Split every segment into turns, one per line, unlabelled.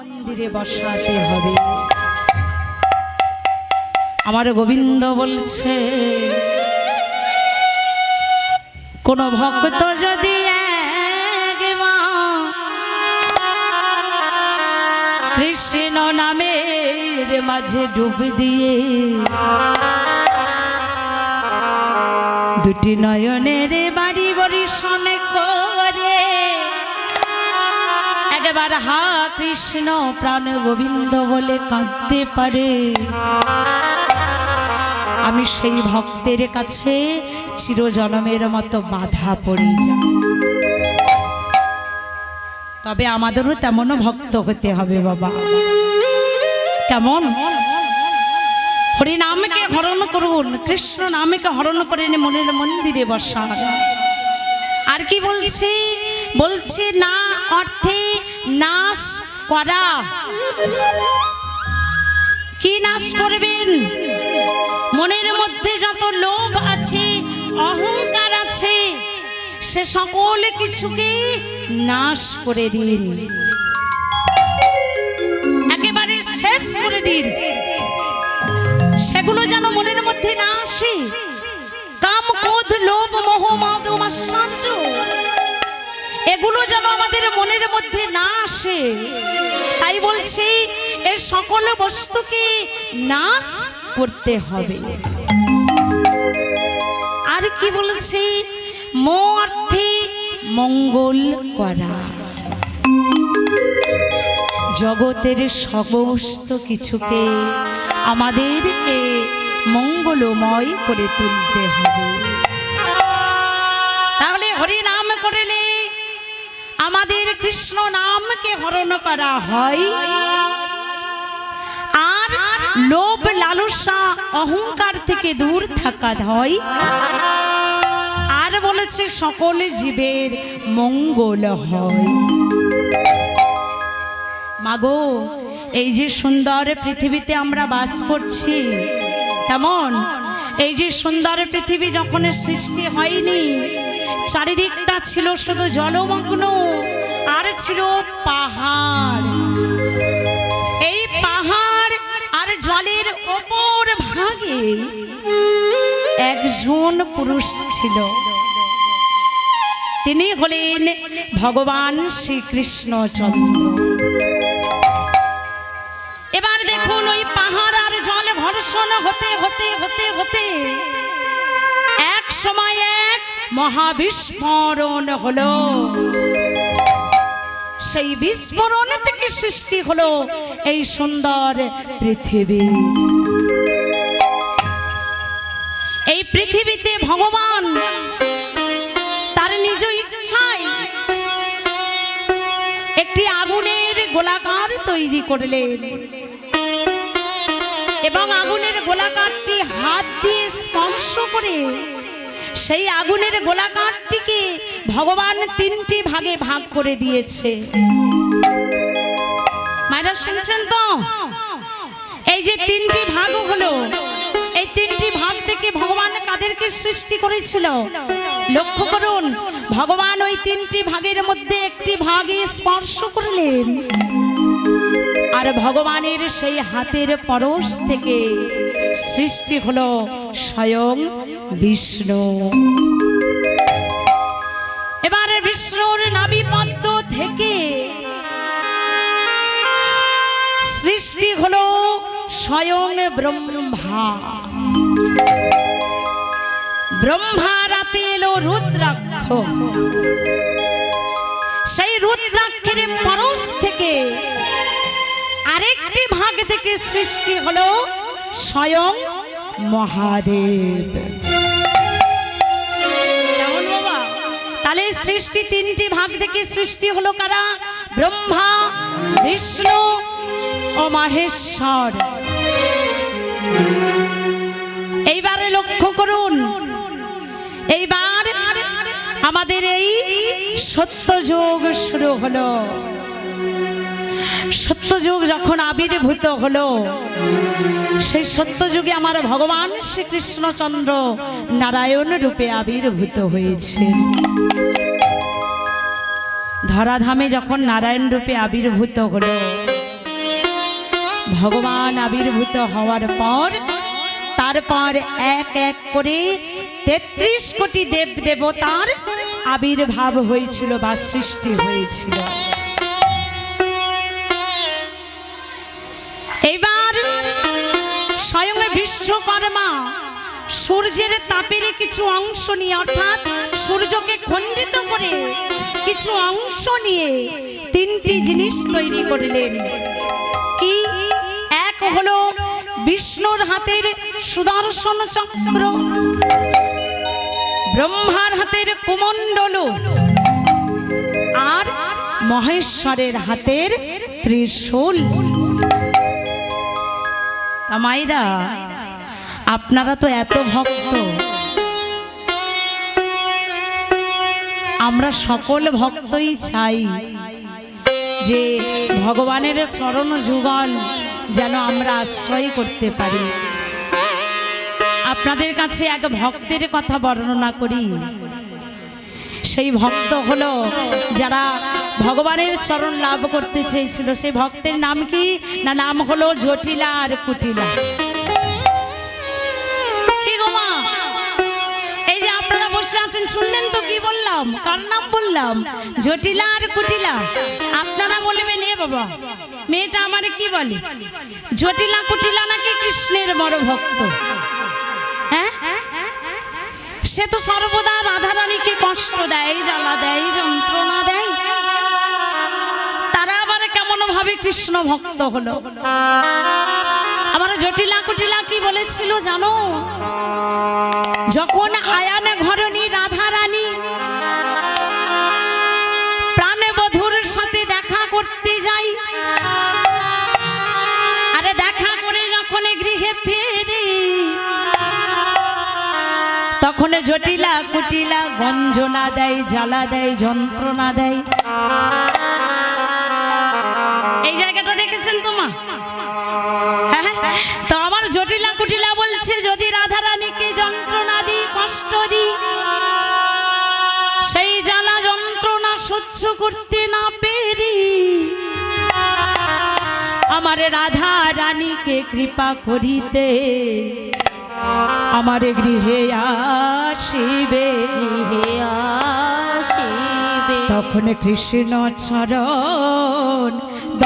মন্দিরে বসাতে হবে। আমার গোবিন্দ বলছে, কোন ভক্ত যদি কৃষ্ণ নামের মাঝে ডুব দিয়ে দুটি নয়নের বাড়ি বরিশন করে একবার হা কৃষ্ণ প্রাণ গোবিন্দ বলে কাঁদতে পারে, আমি সেই ভক্তের কাছে চিরজন্মের মতো বাধা পড়ে যাই। তবে আমাদেরও তেমনও ভক্ত হতে হবে বাবা। কেমন? হরি নামকে হরণ করুন, কৃষ্ণ নামকে হরণ করে মনের মন্দিরে বসান। আর কি বলছি? বলছি না অর্থে নাশ করা। কি নাশ করবেন? মনের মধ্যে যত লোভ আছে, অহংকার আছে, সে সকল কিছুকে নাশ করে দিন, একেবারে শেষ করে দিন। সেগুলো যেন মনের মধ্যে না আসে। কাম, ক্রোধ, লোভ, মোহ, মদ, মাৎসর্য, এগুলো যেন আমাদের মনের মধ্যে না আসে। তাই বলছি এর সকল বস্তুকে নাশ করতে হবে। আর কি বলছি? অর্থে মঙ্গল করা। জগতের সমস্ত কিছুকে আমাদেরকে মঙ্গলময় করে তুলতে হবে। তাহলে হরি নাম করলে আমাদের কৃষ্ণ নামকে হরণ করা হয়, আর লোভ, লালসা, অহংকার থেকে দূর থাকা হয়। আর বলেছে সকল জীবের মঙ্গল হয়। মাগো, এই যে সুন্দর পৃথিবীতে আমরা বাস করছি, কেমন? এই যে সুন্দর পৃথিবী যখন সৃষ্টি হয়নি, চারিদিকটা ছিল শুধু জলমগ্ন, আর ছিল পাহাড়। এই পাহাড় আর জলের ওপর ভাগে একজন পুরুষ ছিল, তিনি হলেন ভগবান শ্রীকৃষ্ণচন্দ্র। এবার দেখুন, ওই পাহাড় আর জল ঘর্ষণ হতে হতে হতে হতে এক সময় এক মহাবিস্ফোরণ হলো। সেই বিস্ফোরণ থেকে সৃষ্টি হলো এই সুন্দর পৃথিবী। এই পৃথিবীতে ভগবান তার নিজ ইচ্ছায় একটি আগুনের গোলাকার তৈরি করলেন, এবং আগুনের গোলাকারটি হাত দিয়ে স্পর্শ করে সেই আগুনের গোলাকারটিকে ভগবান তিনটি ভাগে ভাগ করে দিয়েছে। মায়েরা শুনছেন তো? এই যে তিনটি ভাগ হলো, এই তিনটি ভাগ থেকে ভগবান কাদেরকে সৃষ্টি করেছিল? লক্ষ্য করুন, ভগবান ওই তিনটি ভাগের মধ্যে একটি ভাগে স্পর্শ করলেন, আর ভগবানের সেই হাতের পরশ থেকে সৃষ্টি হলো স্বয়ং বিষ্ণু। এবারে বিষ্ণুর নাভিপদ্ম থেকে সৃষ্টি হলো স্বয়ং ব্রহ্মা। ব্রহ্মা রাতে এলো রুদ্রাক্ষ, সেই রুদ্রাক্ষের পরশ থেকে আরেকটি ভাগ থেকে সৃষ্টি হলো স্বয়ং মহাদেব। কেমন বাবা? তাহলে সৃষ্টি তিনটি ভাগ থেকে সৃষ্টি হলো কারা? ব্রহ্মা, বিষ্ণু ও মহেশ্বর। এইবারে লক্ষ্য করুন, এইবার আমাদের এই সত্যযুগ শুরু হলো। সত্যযুগ যখন আবির্ভূত হলো, সেই সত্যযুগে আমার ভগবান শ্রীকৃষ্ণচন্দ্র নারায়ণ রূপে আবির্ভূত হয়েছেন। ধরাধামে যখন নারায়ণ রূপে আবির্ভূত হলো, ভগবান আবির্ভূত হওয়ার পর তারপর এক এক করে ৩৩ কোটি দেব দেবতার আবির্ভাব হয়েছিল বা সৃষ্টি হয়েছিল। এবার স্বয়ং বিশ্বকর্মা সূর্যের তাপের কিছু অংশ নিয়ে, অর্থাৎ সূর্যকে খণ্ডিত করে কিছু অংশ নিয়ে ৩টি জিনিস তৈরি করলেন। কি? এক হলো বিষ্ণুর হাতের সুদর্শন চক্র, ব্রহ্মার হাতের কুমণ্ডল আর মহেশ্বরের হাতের ত্রিশূল। মায়েরা, আপনারা তো এত ভক্ত, আমরা সকল ভক্তই চাই যে ভগবানের চরণ যুগল যেন আমরা আশ্রয় করতে পারি। আপনাদের কাছে এক ভক্তের কথা বর্ণনা করি। সেই ভক্ত হলো যারা ভগবানের চরণ লাভ করতে চেয়েছিল। সেই ভক্তের নাম কি? না, নাম হলো জটিলা আর কুটিলা। এই যে আপনারা বসে আছেন, শুনলেন তো কি বললাম? কার নাম বললাম? জটিলা আর কুটিলা। আপনারা বলবেন, এ বাবা, মেয়েটা আমারে কি বলে? জটিলা কুটিলা নাকি কৃষ্ণের বড় ভক্ত? হ্যাঁ, সে তো সর্বদা রাধারানীকে কষ্ট দেয়, জ্বালা দেয়, যন্ত্রণা দেয়। তারা আবার কেমন ভাবে কৃষ্ণ ভক্ত হলো? আমার জটিলা কুটিলা কি বলেছিল জানো? যখন আয়ান ঘরণী রাধারানী প্রাণে বধূর সাথে দেখা করতে যাই, আরে দেখা করে যখন গৃহে ফিরে, তখন জটিলা কুটিলা গঞ্জনা দেয়, জ্বালা দেয়, যন্ত্রণা দেয়। এই জায়গাটা দেখেছেন তো মা? হ্যাঁ, তো আমার জটিলা কুটিলা বলছে, যদি রাধারানীকে যন্ত্রণা দিই, কষ্ট দিই, সেই জ্বালা যন্ত্রণা সহ্য করতে না পেরি, আমার রাধা রানীকে কৃপা করিতে আমার গৃহে আসিবে, তখন কৃষ্ণ চরণ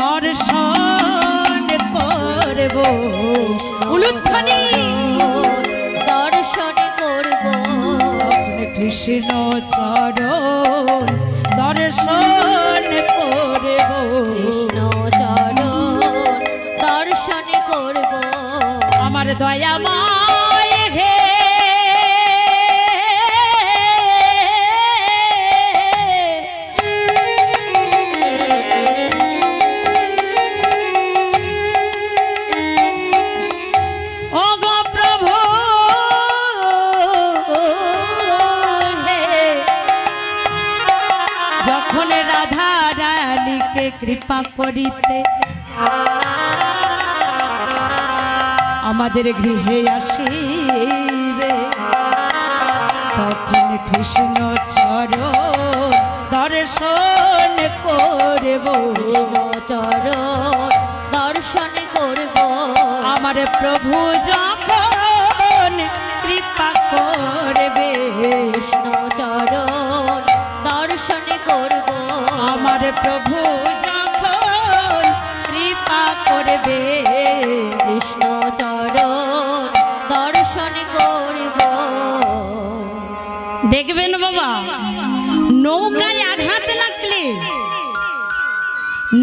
দর্শন করব, উলুধ্বনি
দর্শন করব,
তখন কৃষ্ণ চরণ দর্শন করব,
কৃষ্ণ চরণ দর্শন করব,
আমার দয়াময় হে ও গো প্রভু হে, যখন রাধা রানীকে কৃপা করিতে আমাদের গৃহে আসিবে, তখন কৃষ্ণ চরণ দর্শন করব,
চরণ দর্শন করব,
আমার প্রভু যখন কৃপা করবে,
কৃষ্ণ চরণ দর্শন করব,
আমার প্রভু যখন কৃপা করবে,
কৃষ্ণ চরণ দর্শন করব।
দেখবেন বাবা, নৌকায় আঘাত লাগলে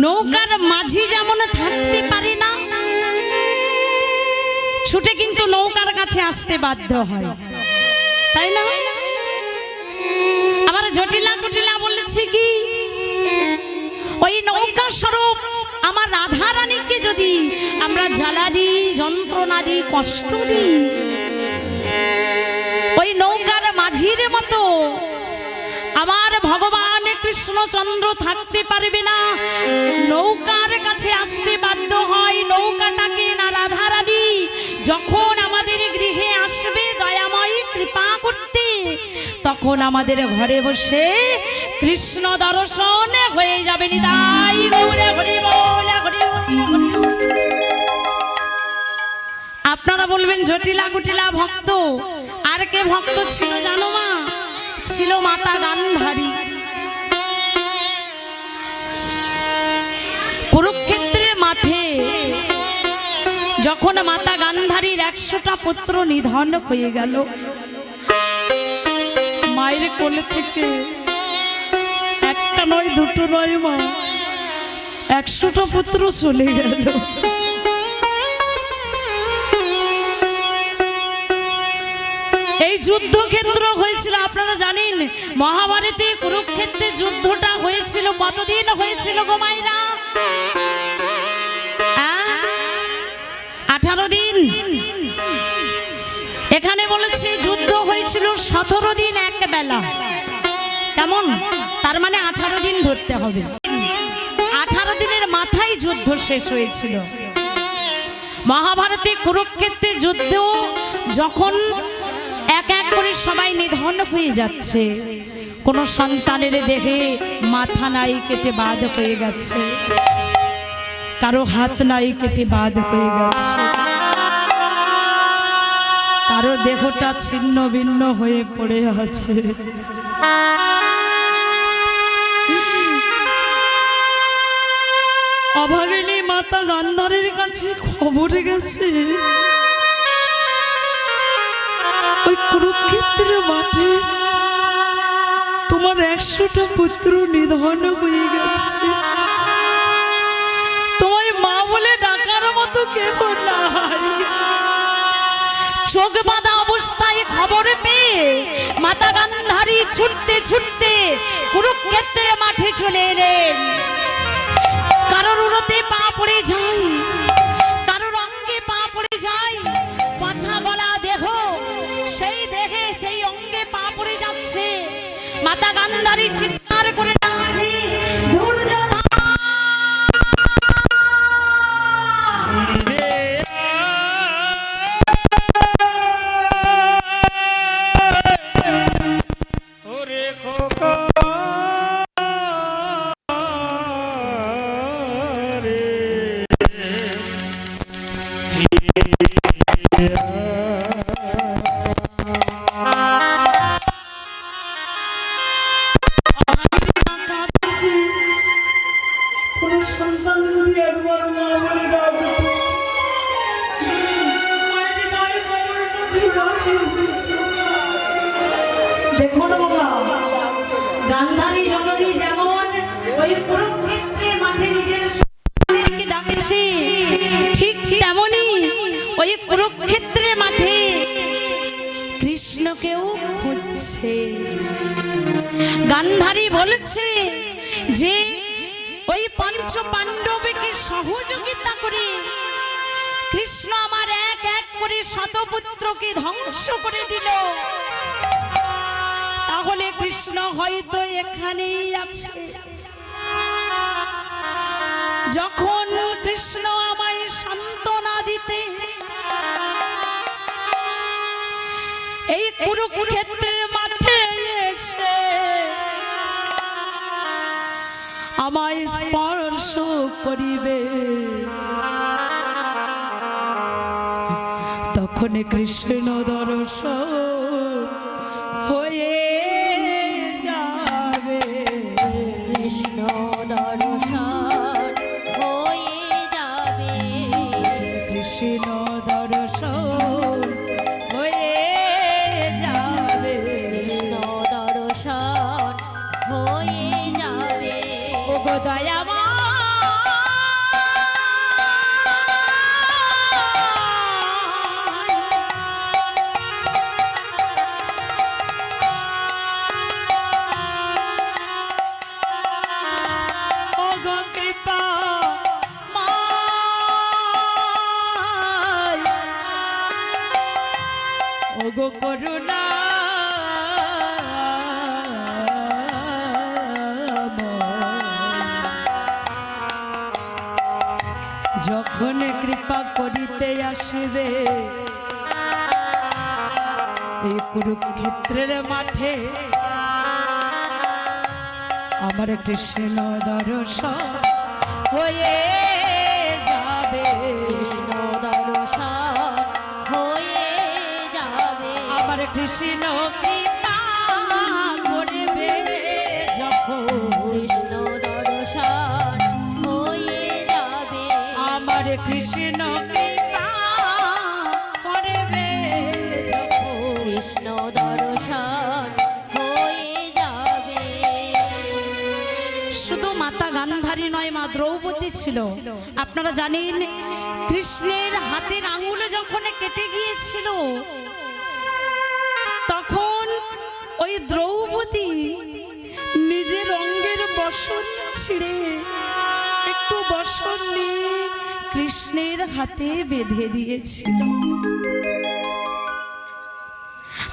নৌকার মাঝি যেমন থাকতে পারে না, ছুটে কিন্তু নৌকার কাছে আসতে বাধ্য হয়, তাই না? আবার জটিলা কুটিলা বলেছে কি, ওই নৌকা স্বরূপ আমার রাধা রানীকে যদি আমরা জ্বালা দিই, যন্ত্রণা দিই, কষ্ট দিই, ওই নৌকার মাঝির মতো আমার ভগবান কৃষ্ণচন্দ্র থাকতে পারবে না, নৌকার কাছে আসতে বাধ্য হয়। নৌকাটাকে না রাধারানী যখন আমাদের গৃহে আসবে দয়াময়ী কৃপা করতে, তখন আমাদের ঘরে বসে কৃষ্ণ দর্শন হয়ে যাবে। নিতাই গৌর হরি বল, হরি বল। বলবেন জটিলা গুটিলা ভক্ত, আর কে ভক্ত ছিল জানো মা? ছিল মাতা গান্ধারী। কুরুক্ষেত্রের মাঠে যখন মাতা গান্ধারীর 100টা পুত্র নিধন হয়ে গেল, মায়ের কোলে থেকে একটা নয় দুটো নয় মা, 100টা পুত্র চলে গেল। এই যুদ্ধক্ষেত্র হয়েছিল, আপনারা জানেন মহাভারতে কুরুক্ষেত্রে যুদ্ধটা হয়েছিল কতদিন হয়েছিল গো মায়েরা? 18 দিন। এখানে বলেছে যুদ্ধ হয়েছিল 17 দিন এক বেলা। কেমন? তার মানে 18 দিন ধরতে হবে। 18 দিনের মাথায় যুদ্ধ শেষ হয়েছিল। মহাভারতে কুরুক্ষেত্রের যুদ্ধ যখন এক এক করে সবাই নিধন হয়ে যাচ্ছে, কোন সন্তানের দেখে মাথা নাই কেটে বাদ হয়ে গেছে, কারো হাত নাই কেটে বাদ হয়ে গেছে, কারো দেহটা ছিন্ন ভিন্ন হয়ে পড়ে আছে। অভাগিনী মাতা গান্ধারীর কাছে খবর গেছে ওই কুরুক্ষেত্রের মাঠে তোমার 100টা পুত্র নিধন হয়ে গেছে, তোমায় মা বলে ডাকার মতো কেউ নাই। চোখ বাঁধা অবস্থায় খবর পেয়ে মাতা গান্ধারী ছুটতে ছুটতে কুরুক্ষেত্রের মাঠে চলে এলেন। কারোর উড়োতে পা পড়ে যায়, কারোর অঙ্গে পা পড়ে যায়, পাছা গলা দেহ, সেই দেহে সেই অঙ্গে পা পড়ে যাচ্ছে। মাতা গান্ধারী চিৎকার করে ডাকছে, দুর্যোধন! দেখুন বাবা, গান্ধারী জননী যেমন ওই কুরুক্ষেত্রের মাঠে নিজের সন্তানকে ডাকছে, ঠিক তেমনি ওই কুরুক্ষেত্রের মাঠে কৃষ্ণকেও খুঁজছে। গান্ধারী বলেছে যে ওই পঞ্চ পাণ্ডবকে সহযোগিতা করে কৃষ্ণ আমার এক এক করে শতপুত্রকে ধ্বংস করে দিল, তাহলে কৃষ্ণ হয়তো এখানেই আছে। যখন কৃষ্ণ আমায় সান্ত্বনা দিতে এই কুরুক্ষেত্রের মাঠে এসে আমায় স্পর্শ করিবে, তখন কৃষ্ণ দর্শন হয়ে যাবে,
কৃষ্ণ দর্শন হয়ে যাবে,
কৃষ্ণ দর্শন হয়ে যাবে,
কৃষ্ণ দর্শন হয়ে যাবে।
ও গো দয়াময়! ওগো করুণা যখন কৃপা করিতে আসবে এই কুরুক্ষেত্রের মাঠে, আমার কৃষ্ণ দর্শন হয়ে যাবে,
কৃষ্ণ দর্শন হয়ে
কৃষ্ণ কৃপা করবে যখন,
কৃষ্ণ দর্শন হয়ে যাবে,
আমার কৃষ্ণ কৃপা করবে যখন,
কৃষ্ণ দর্শন হয়ে যাবে।
শুধু মাতা গান্ধারী নয়, মা দ্রৌপদী ছিল। আপনারা জানেন কৃষ্ণের হাতের আঙুল যখন কেটে গিয়েছিল, তখন ওই দ্রৌপদী নিজের অঙ্গের বসন ছিঁড়ে একটু বসন নিয়ে কৃষ্ণের হাতে বেঁধে দিয়েছিল।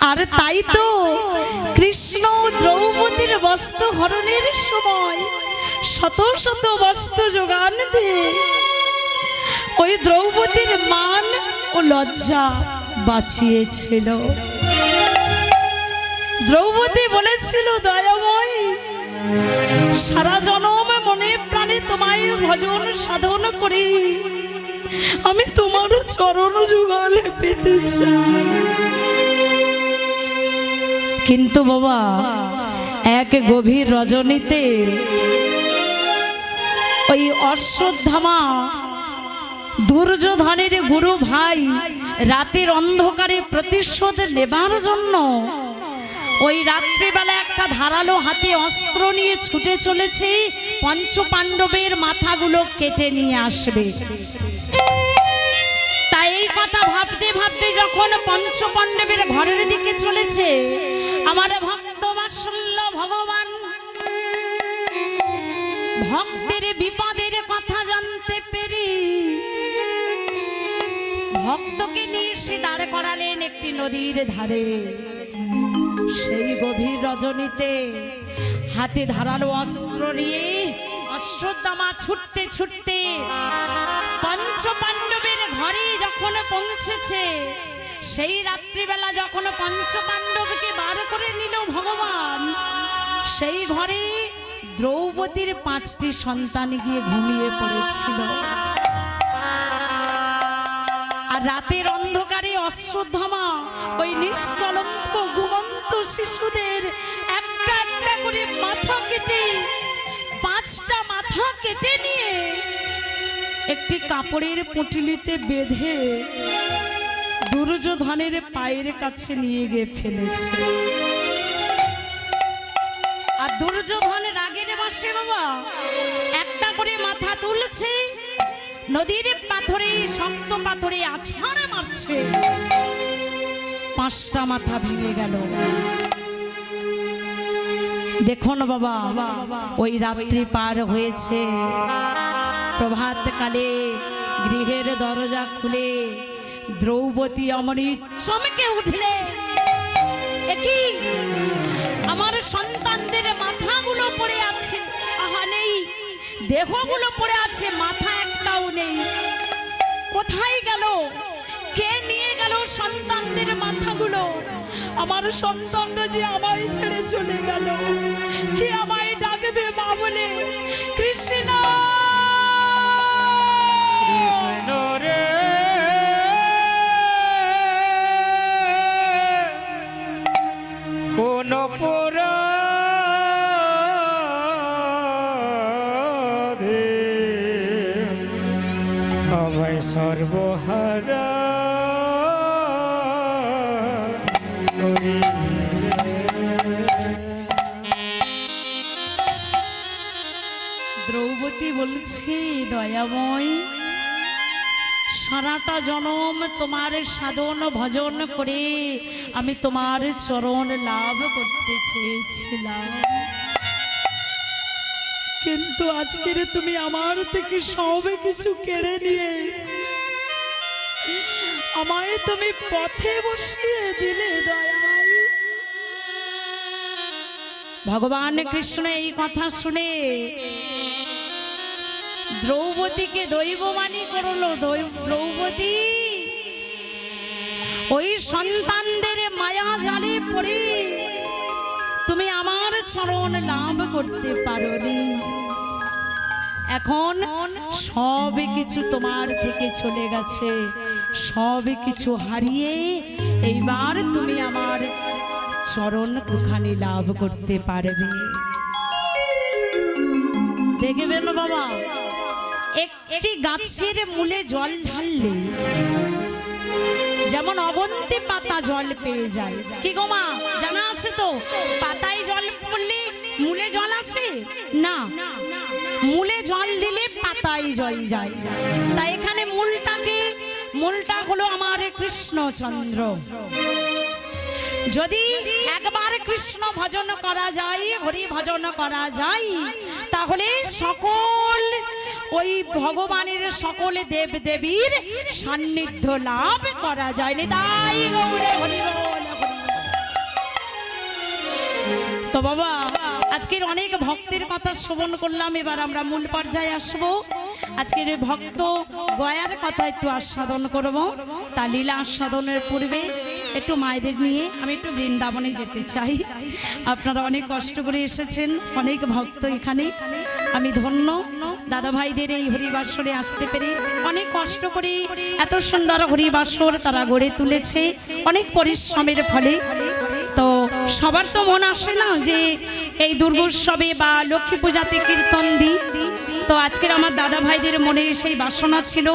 আর তাই তো কৃষ্ণ দ্রৌপদীর বস্ত্র হরণের সময় শত শত বস্ত্র যোগান দিয়ে ওই দ্রৌপদীর মান ও লজ্জা বাঁচিয়েছিল। দ্রৌপদী বলেছিল, দয়াময়, সারা জনম মনে প্রাণে তোমায় ভজন সাধন করি আমি তোমার চরণ যুগলে পেতে চাই। কিন্তু বাবা, এক গভীর রজনীতে ওই অশ্বত্থামা দুর্যোধনের গুরু ভাই রাতের অন্ধকারে প্রতিশোধ নেবার জন্য ওই রাত্রিবেলা একটা ধারালো হাতে অস্ত্র নিয়ে ছুটে চলেছে, পঞ্চ পাণ্ডবের মাথাগুলো কেটে নিয়ে আসবে। তাই এই কথা ভাবতে ভাবতে যখন পঞ্চ পাণ্ডবের ঘরের দিকে চলেছে, আমার ভক্ত বাৎসল্য ভগবান ভক্তের বিপদের কথা জানতে পেরে ভক্তকে নিয়ে সে দাঁড় করালেন একটি নদীর ধারে। সেই গভীর রজনীতে হাতে ধারালো অস্ত্র নিয়ে অশ্বত্থামা ছুটতে ছুটতে পঞ্চ পাণ্ডবের ঘরে যখন পৌঁছেছে, সেই রাত্রিবেলা যখন পঞ্চ পাণ্ডবকে বার করে নিল ভগবান, সেই ঘরে দ্রৌপদীর 5টি সন্তান গিয়ে ঘুমিয়ে পড়েছিল। আর রাতের অন্ধকারে অশ্বত্থামা ওই নিষ্কলঙ্ক ঘুমন্ত শিশুদের একটা একটা করে মাথা কেটে 5টা মাথা কেটে নিয়ে একটি কাপড়ের পুঁটুলিতে বেঁধে দুর্যোধনের পায়ের কাছে নিয়ে গিয়ে ফেলেছে। আর দুর্যোধন রাগের বশে বাবা একটা করে মাথা তুলছে, নদীর পাথরে শক্ত পাথরে আছাড় মারছে, 5টা মাথা ভেঙে গেল। দেখুন বাবা, ওই রাত্রি পার হয়েছে, প্রভাতকালে গৃহের দরজা খুলে দ্রৌপদী অমনি চমকে উঠলে, কি আমার সন্তানদের মাথাগুলো পড়ে আছে, আহা নেই, দেহগুলো পড়ে আছে, মাথা একটাও নেই, কোথায় গেল? কে নিয়ে গেল সন্তানদের মাথাগুলো? আমার সন্তানরা যে আমায় ছেড়ে চলে গেল, কে আমায় ডাকবে মা বলে? কৃষ্ণ
রে কোন পুরাধে অভয় সর্বহারা
দ্রৌপদী বলছি, দয়াময়, সারাটা জনম তোমার সাধন ভজন করে আমি তোমার চরণ লাভ করতে চেয়েছিলাম, কিন্তু আজকের তুমি আমার থেকে সব কিছু কেড়ে নিয়ে আমায় তুমি পথে বসিয়ে দিলে দয়াল। ভগবান কৃষ্ণ এই কথা শুনে দ্রৌপদীকে দৈববাণী করলো, দ্রৌপদী ওই সন্তানদের মায়া জালে পড়ে তুমি আমার চরণ লাভ করতে পারোনি, এখন সব কিছু তোমার থেকে চলে গেছে, সব কিছু হারিয়ে এইবার তুমি আমার চরণ দুখানি লাভ করতে পারবে। দেখবেন বাবা, একটি গাছের মূলে জল ঢাললে যেমন অবন্তি পাতা জল পেয়ে যায়, কি গো মা জানা আছে তো? পাতায় জল পড়লে মূলে জল আসে না, মূলে জল দিলে পাতায় জল যায়। তাই এখানে মূলটা হলো আমার কৃষ্ণচন্দ্র। যদি একবার কৃষ্ণ ভজন করা যায়, হরি ভজন করা যায়, তাহলে সকল ওই ভগবানের সকল দেব দেবীর সান্নিধ্য লাভ করা যায়। তাই গৌরে হরি বল, হরি বল। তো বাবা, আজকের অনেক ভক্তের কথা শ্রবণ করলাম, এবার আমরা মূল পর্যায়ে আসবো। আজকের ভক্ত গয়ার কথা একটু আস্বাদন করব। তা লীলা আস্বাদনের পূর্বে একটু মায়েদের নিয়ে আমি একটু বৃন্দাবনে যেতে চাই। আপনারা অনেক কষ্ট করে এসেছেন, অনেক ভক্ত এখানে। আমি ধন্য দাদা ভাইদের এই হরিবাসরে আসতে পেরে। অনেক কষ্ট করে এত সুন্দর হরিবাসর তারা গড়ে তুলেছে অনেক পরিশ্রমের ফলে। তো সবার তো মন আসে না যে এই দুর্গোৎসবে বা লক্ষ্মী পূজাতে কীর্তন দিই। তো আজকের আমার দাদা ভাইদের মনে সেই বাসনা ছিল,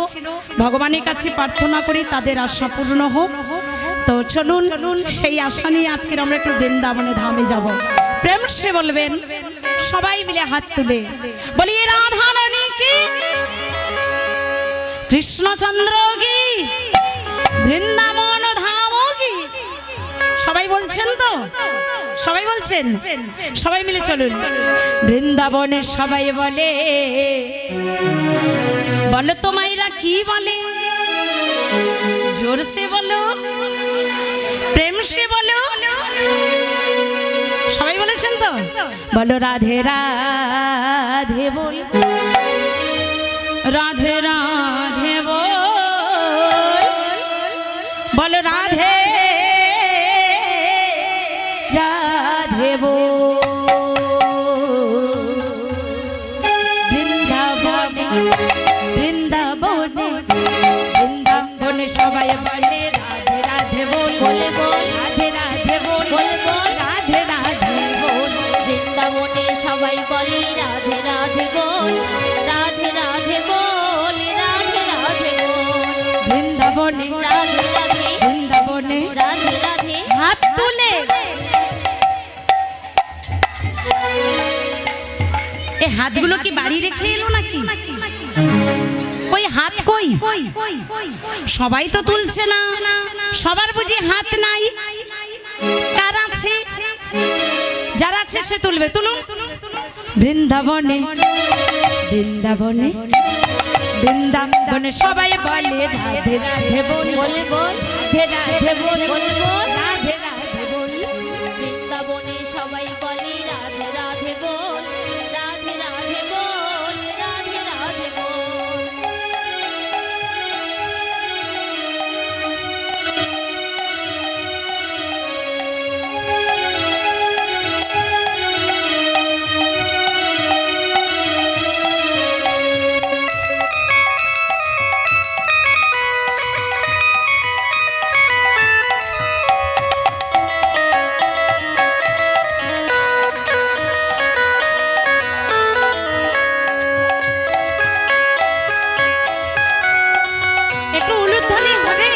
ভগবানের কাছে প্রার্থনা করি তাদের আশা পূর্ণ হোক। তো চলুন সেই আশা নিয়ে আজকের আমরা একটু বৃন্দাবনে ধামে যাব। প্রেম সে বলবেন সবাই মিলে হাত তুলে বলি রাধা রানী কি, কৃষ্ণচন্দ্র কি, বৃন্দাবন ধাম কি। সবাই বলছেন তো? সবাই বলছেন? সবাই মিলে চলুন। বৃন্দাবনে সবাই বলে, বলো তো মাইরা কি বলে, জোর সে বলো, প্রেম সে বলো। সবাই বলেছেন তো? বলো রাধে রাধে বল, রাধে রাধে বল, বলো রাধে রাধে বল। বৃন্দাবনে বৃন্দাবনে বৃন্দাবনে সবাই বলে রাধে রাধে বল,
বলে বল,
রাধে রাধে বল,
বলে বল,
রাধে রাধে বল।
বৃন্দাবনে সবাই বলে রাধে রাধে বল, রাধে রাধে বল, রাধে রাধে বল।
বৃন্দাবনে
রাধে রাধে,
বৃন্দাবনে
রাধে রাধে।
হাত তুলে এই হাতগুলো কি বাড়ি রেখে এলো নাকি? ওই হাত কই? সবাই তো তুলছে না, সবার বুঝি হাত নাই। কার আছে? যারা আছে সে তুলবে, তুলুন। বৃন্দাবনে বৃন্দাবনে বৃন্দাবনে সবাই বলে রাধে রাধে বল,
বলে বল,
রাধে রাধে বল,
বলে বল।
রাধে রাধে বল।
বৃন্দাবনে সবাই বলে রাধে রাধে বল, রাধে রাধে বল, রাধে রাধে বল।
একটু উলুধ্বনি হবে।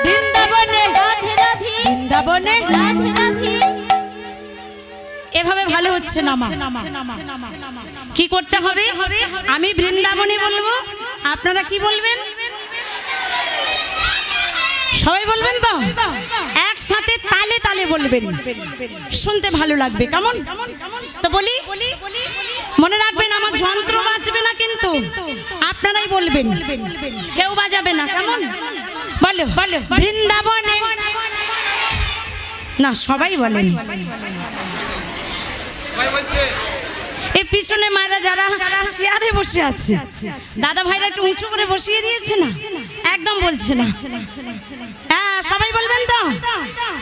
বৃন্দাবনে
রাধে রাধে,
বৃন্দাবনে
রাধে রাধে।
এভাবে ভালো হচ্ছে না মা। কি করতে হবে? আমি বৃন্দাবনে বলবো, আপনারা কি বলবেন? সবাই বলবেন তো? একসাথে তালে তালে বলবেন, শুনতে ভালো লাগবে। কেমন? তো বলি, মনে রাখবেন আমার যন্ত্র বাজবে না কিন্তু, আপনারাই বলবেন, কেউ বাজাবে না। কেমন? বলো বৃন্দাবনে। না সবাই বলেন। এই পিছনে মায়েরা যারা চেয়ারে বসে আছে, দাদা ভাইরা একটু উঁচু করে বসিয়ে দিয়েছে না, একদম বলছে না। হ্যাঁ সবাই বলবেন তো?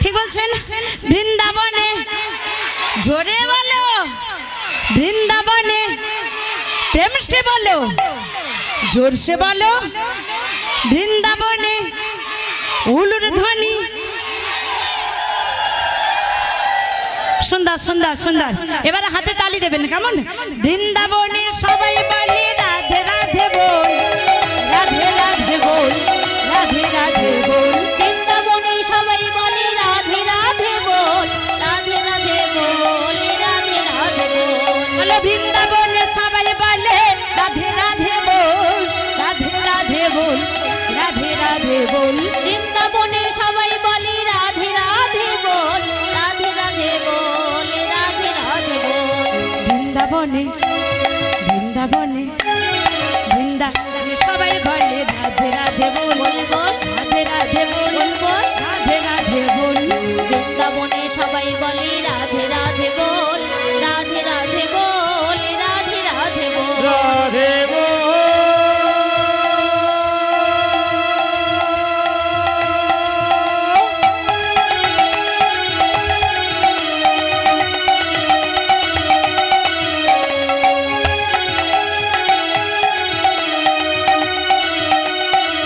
ঠিক বলছেন। বৃন্দাবনে জোরে বলো, বৃন্দাবনে প্রেম সে বলো, জোর সে বলো, বৃন্দাবনে উলুর ধ্বনি। সুন্দর সুন্দর সুন্দর, এবারে হাতে তালি দেবেন কেমন? বৃন্দাবনে সবাই বলে রাধে রাধে বল, রাধে রাধে বল, রাধে রাধে বল।
বৃন্দাবনে সবাই বলে রাধে রাধে বল, রাধে রাধে বল, রাধে রাধে বল।
বলো বৃন্দাবনে সবাই বলে রাধে রাধে বল, রাধে রাধে বল, রাধে রাধে বল।
বৃন্দাবনে সবাই বলে রাধে রাধে বল, রাধে রাধে বল, রাধে রাধে বল।
বৃন্দাবনে বৃন্দাবনে বৃন্দাবনে সবাই বলে রাধে রাধে বল,
বল বল,
রাধে রাধে বল,
বল বল।
রাধে রাধে বল।
বৃন্দাবনে সবাই বলে রাধে রাধে বল, রাধে রাধে বল, রাধে রাধে বল।
রাধে বল।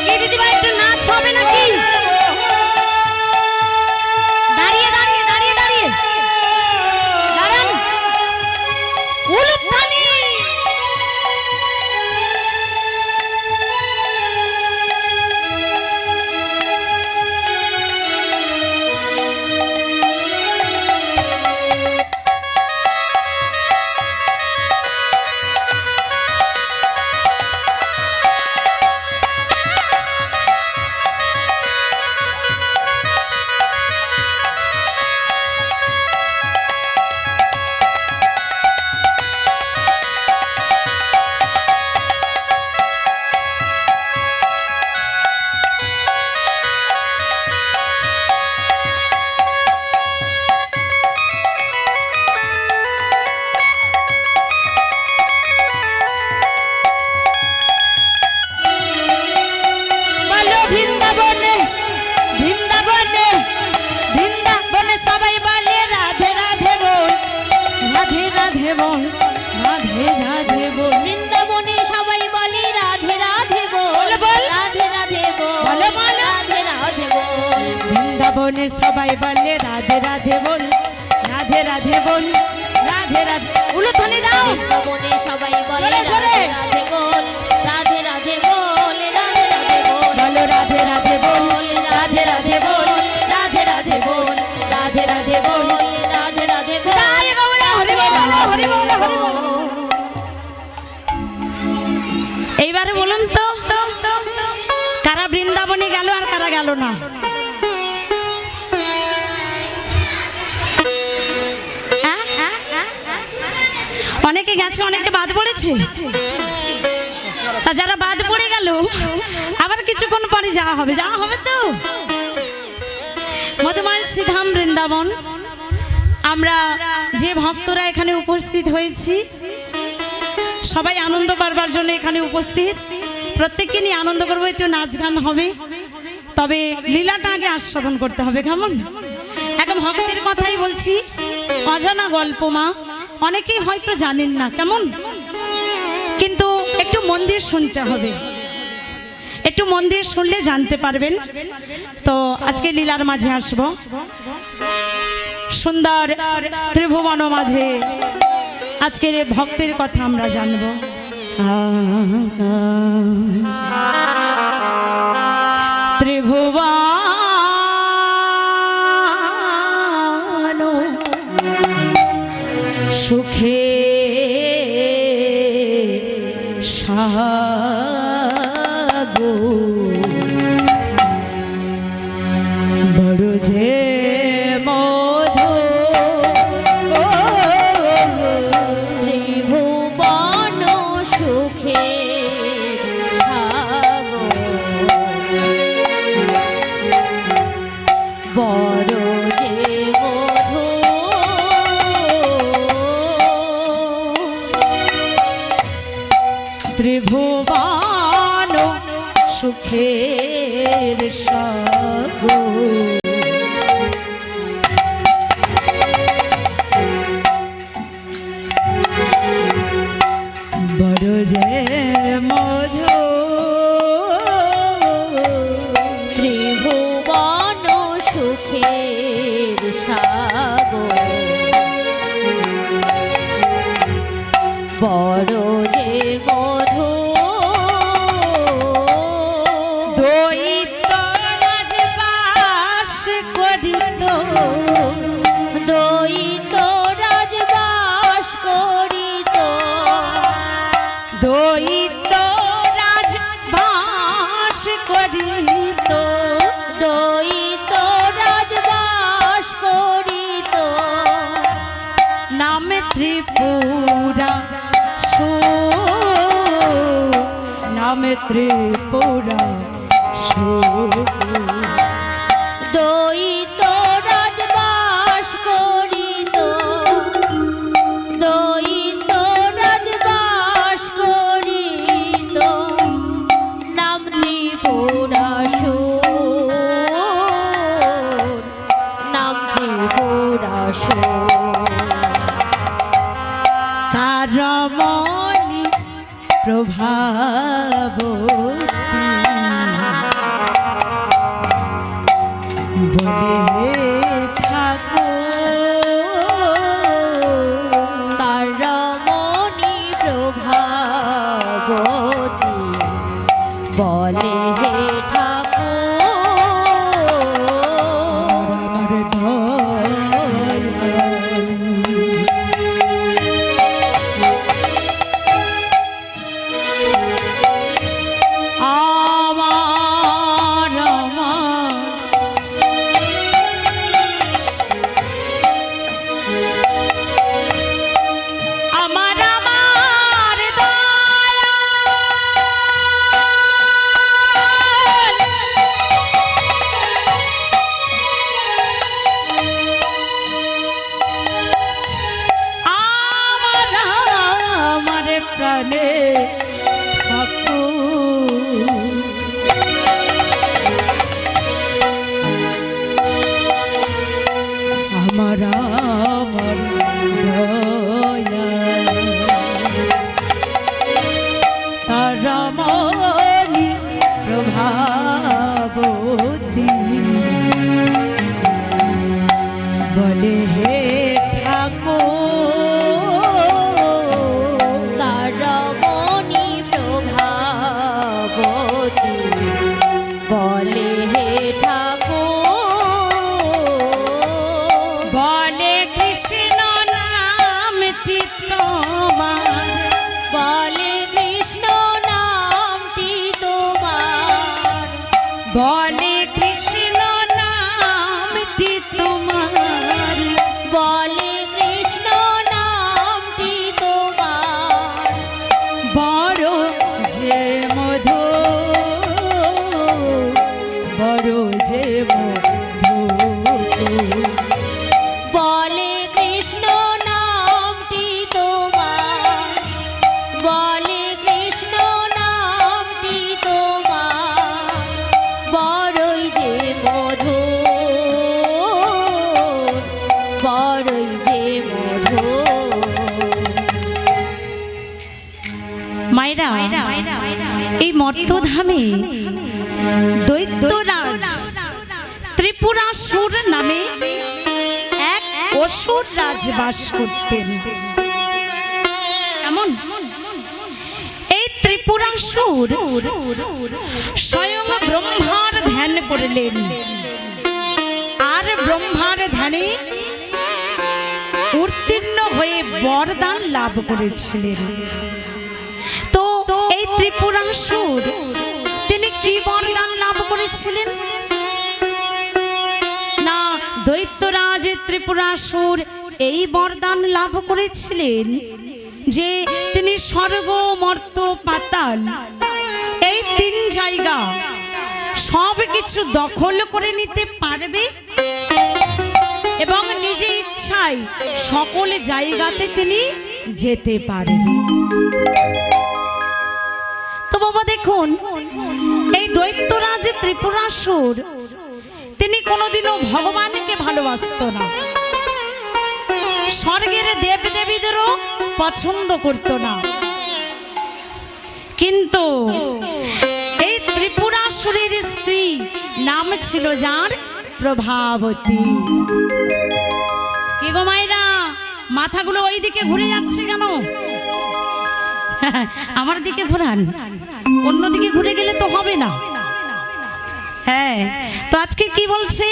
কি দিদিভাই একটু নাচ হবে নাকি? দাঁড়িয়ে দাঁড়িয়ে দাঁড়িয়ে দাঁড়িয়ে দাঁড়ান। উলুধ্বনি। বলো বৃন্দাবনে বৃন্দাবনে বৃন্দাবনে সবাই বলে রাধে রাধে বল, রাধে রাধে বল, রাধে রাধে বল।
বৃন্দাবনে সবাই বলে রাধে রাধে বল,
বল।
রাধে রাধে বল,
বলো, বলো।
রাধে রাধে বল।
বৃন্দাবনে সবাই বলে রাধে রাধে বল, রাধে রাধে বল, রাধে রাধে। উলুধ্বনি দাও।
বৃন্দাবনে সবাই বলে
জোরে, জোরে।
রাধে রাধে বল, রাধে রাধে বল, রাধে রাধে বল।
বলো রাধে রাধে বল,
রাধে রাধে বল, রাধে রাধে বল, রাধে রাধে বল, রাধে রাধে বল।
তাই গৌরা হরি বল, হরি বল, হরি বল। এইবারে বলুন তো কারা বৃন্দাবনে গেল আর কারা গেল না? অনেকে গেছে, অনেকে বাদ পড়েছে। তা যারা বাদ পড়ে গেল আবার কিছুক্ষণ পরে যাওয়া হবে, যাওয়া হবে তো। মধুময় শ্রীধাম বৃন্দাবন আমরা যে ভক্তরা এখানে উপস্থিত হয়েছি সবাই আনন্দ করবার জন্য এখানে উপস্থিত। প্রত্যেককে নিয়ে আনন্দ করবো, একটু নাচ গান হবে, তবে লীলাটা আগে আস্বাদন করতে হবে কেমন? এখন ভক্তের কথাই বলছি, অজানা গল্প মা, অনেকেই হয়তো জানেন না কেমন, কিন্তু একটু মন দিয়ে শুনতে হবে, একটু মন দিয়ে শুনলে জানতে পারবেন। তো আজকে লীলার মাঝে আসব, সুন্দর ত্রিভুবন মাঝে আজকের ভক্তের কথা আমরা জানবো। ত্রিভুবন সুখে সাগো বড় যে মধু
ত্রিভুবন সুখে সাগর, বড় যে মধু,
ত্রিভুবন যে মধু
ত্রিভুবন সুখের সাগর বড় যে মধু
দৈত্য রাজবাস করিত
দৈত রাজবাস করিত
দৈত্য রাজবাস করিত
দৈত রাজবাস করিত
নামে ত্রিপুরা নামে ত্রিপুরা
দৈত রাজবাস করিত দৈত রাজবাস করিত নাম ত্রিপুরাসুর নাম ত্রিপুরাসুর
তার রমণী প্রভাবতী বলে ঠাকুর
তার রমণী প্রভাবতী বলে হে ঠাকুর
আমার দয়াল প্রাণে ঠাকুর আমার আমার দয়াল তার রমণী প্রভাবতী বলে হে ঠাকুর
তার রমণী প্রভাবতী বলে হে ঠাকুর
বলে কৃষ্ণ নামটি তোমার
বলে কৃষ্ণ নামটি তোমার
বলে কৃষ্ণ নামটি তোমার
বলে কৃষ্ণ নামটি তোমার
বড় যে মধু বড় যে মধু
বলে কৃষ্ণ নামটি তোমার বলে কৃষ্ণ নামটি তোমার বড়ই যে মধু বড়ই যে মধু
মায়েরা এই মর্তধামে দৈত্যরাজ ত্রিপুরাসুর নামে এক অসুর রাজ বাস করতেন। এমন এই ত্রিপুরাসুর স্বয়ং ব্রহ্মার ধ্যান করলেন আর ব্রহ্মার ধ্যানে উত্তীর্ণ হয়ে বরদান লাভ করেছিলেন। তো এই ত্রিপুরাসুর তিনি কি বরদান লাভ করেছিলেন না দৈত্যরাজ ত্রিপুরাসুর এই বরদান লাভ করেছিলেন যে তিনি স্বর্গ মর্ত পাতাল এই তিন জায়গা সব কিছু দখল করে নিতে পারবে এবং নিজে ইচ্ছায় সকল জায়গাতে তিনি যেতে পারবে। তো বাবা দেখুন এই দৈত্যরাজ ত্রিপুরাসুর তিনি কোনোদিনও ভগবানকে ভালোবাসত না, স্বর্গের দেবদেবীদেরও পছন্দ করত না। কিন্তু এই ত্রিপুরাসুরের স্ত্রী নাম ছিল যার প্রভাবতী। কি গো মায়েরা, মাথাগুলো ওই দিকে ঘুরে যাচ্ছে কেন? আমার দিকে ঘোরান, অন্যদিকে ঘুরে গেলে তো হবে না। হ্যাঁ, তো আজকে কি বলছে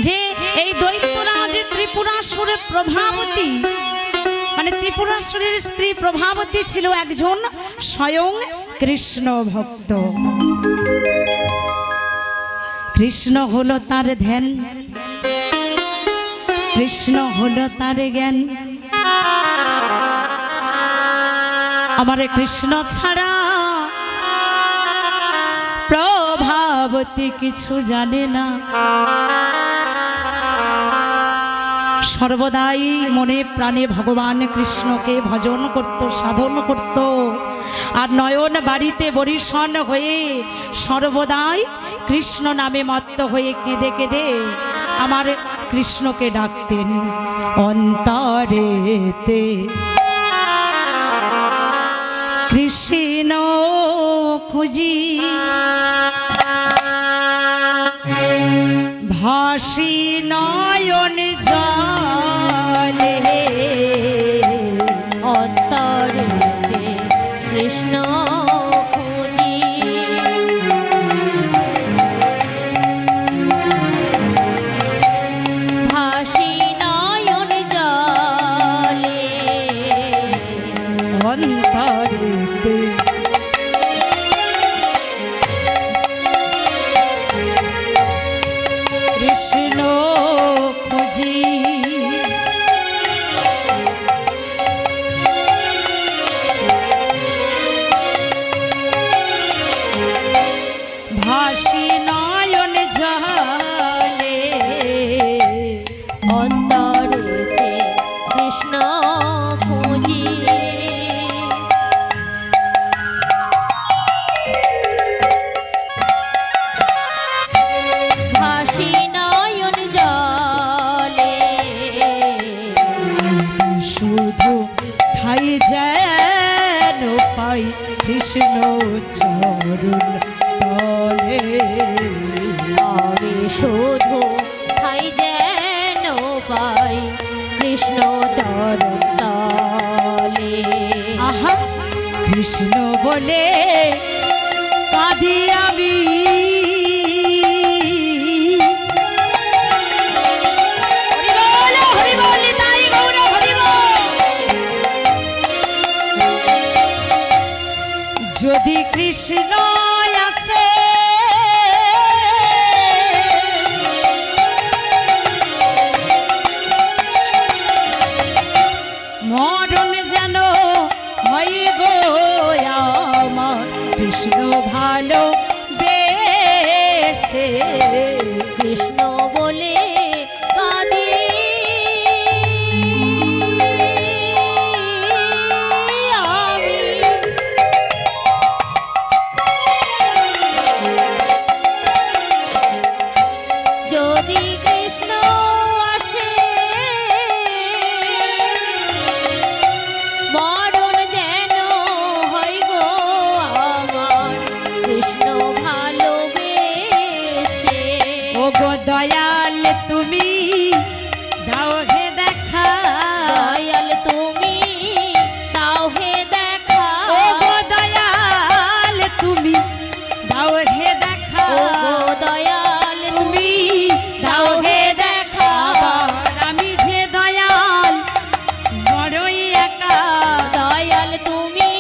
যে এই দৈত্যরাজ ত্রিপুরাসুরের প্রভাবতী, মানে ত্রিপুরাসুরের স্ত্রী প্রভাবতী ছিল একজন স্বয়ং কৃষ্ণ ভক্ত। কৃষ্ণ হলো তার ধ্যান, কৃষ্ণ হলো তার জ্ঞান। আমার কৃষ্ণ ছাড়া প্রভাবতী কিছু জানে না। সর্বদাই মনে প্রাণে ভগবান কৃষ্ণকে ভজন করত, সাধন করত, আর নয়ন বাড়িতে বরিশন হয়ে সর্বদাই কৃষ্ণ নামে মত্ত হয়ে কেঁদে কেঁদে আমার কৃষ্ণকে ডাকতেন অন্তরেতে। কৃষ্ণ খুঁজি ভাসি নয়ন জলে,
অন্তরেতে কৃষ্ণ খুঁজি, ভাসি নয়ন জলে,
অন্তরেতে কৃষ্ণ খুঁজি ভাসি নয়ন জলে,
অন্তরেতে কৃষ্ণ খুঁজি, ভাসি নয়ন জলে,
শুধু ঠাই যেন পাই কৃষ্ণ চরণ তলে।
আমি শুধু ঠাই যেন পাই কৃষ্ণ চরণ তলে।
আহা, কৃষ্ণ বলে কাঁদি আমি, হরি বল, তাই গৌর হরি বল। যদি কৃষ্ণ আছে মরণ যেন হয় গো আমার, কৃষ্ণ ভালো বেশে।
কৃষ্ণ বলে কাঁদি আমি, যদি কৃষ্ণ আসে মরণ যেন হয় গো আমার, কৃষ্ণ ভালোবেসে।
ও গো দয়াল তুমি দাও হে দেখা,
দয়াল তুমি দাও হে দেখা,
ও গো দয়াল তুমি দাও হে দেখা,
ও গো দয়াল
তুমি দাও হে দেখা। আবার আমি যে দয়াল বড়ই একা,
দয়াল তুমি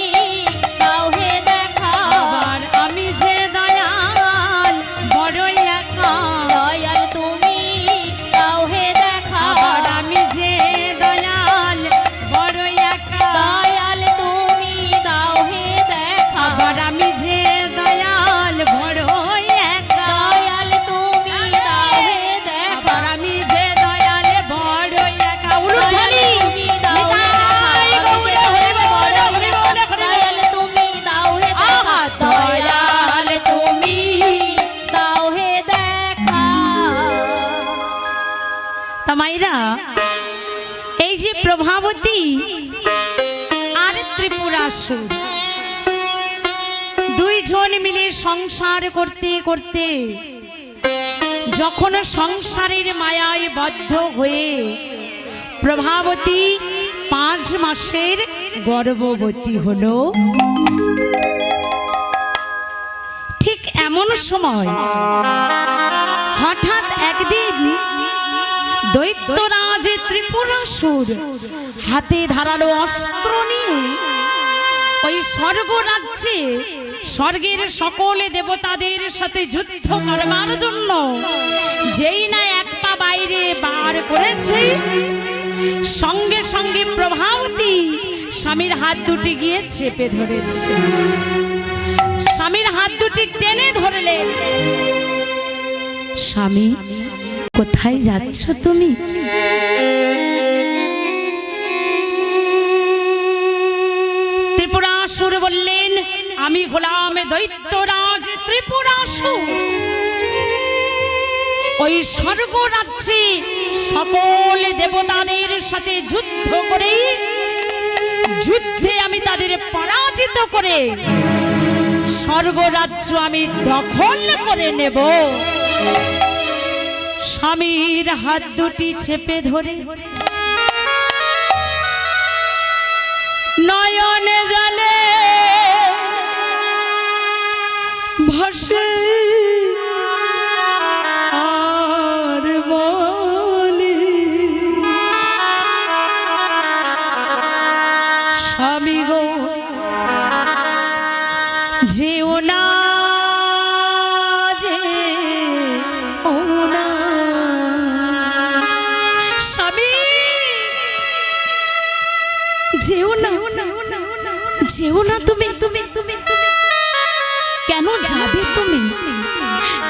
দাও হে দেখা,
আবার আমি যে দয়াল বড়ই একা,
দয়াল তুমি দাও হে দেখা,
আবার আমি যে দয়াল বড়ই একা,
দয়াল তুমি দাও হে দেখা,
আবার আমি যে দয়াল বড়ই একা,
দয়াল তুমি দাও হে দেখা,
আবার আমি যে দয়াল বড়ই একা। উলুধ্বনি,
তুমি দাও হে
নিতাই
দেখা,
গৌর হরি বল, হরি বল, হরি বল।
দয়াল তুমি দাও হে
আহা,
দেখা,
দয়াল তুমি
দাও হে দেখা।
তা মাইরা, এই যে প্রভাবতী আর ত্রিপুরাসুর দুইজন মিলে সংসার করতে করতে যখন সংসারের মায়ায় বদ্ধ হয়ে প্রভাবতী 5 মাসের গর্ভবতী হলো, ঠিক এমন সময় হঠাৎ একদিন দৈত্যরাজ ত্রিপুরাসুর হাতে ধারালো অস্ত্র নিয়ে ওই স্বর্গ রাজ্যে স্বর্গের সকল দেবতাদের সাথে যুদ্ধ করবার জন্য যেই না এক পা বাইরে বার করেছে, সঙ্গে সঙ্গে প্রভাবতী স্বামীর হাত দুটি গিয়ে চেপে ধরেছে। স্বামীর হাত দুটি টেনে ধরলেন। স্বামী, কোথায় যাচ্ছ তুমি? ত্রিপুরাসুর বললেন, আমি হলাম দৈত্যরাজ ত্রিপুরাসুর। ওই স্বর্গ রাজ্যে সকল দেবতাদের সাথে যুদ্ধ করে, যুদ্ধে আমি তাদের পরাজিত করে স্বর্গ রাজ্য আমি দখল করে নেব। স্বামীর হাত দুটি চেপে ধরে নয়ন জলে ভাসে আর বলি, স্বামী গো যেও না, যে ও না, স্বামী যেও না, যেও না তুমি। কেন যাবে তুমি?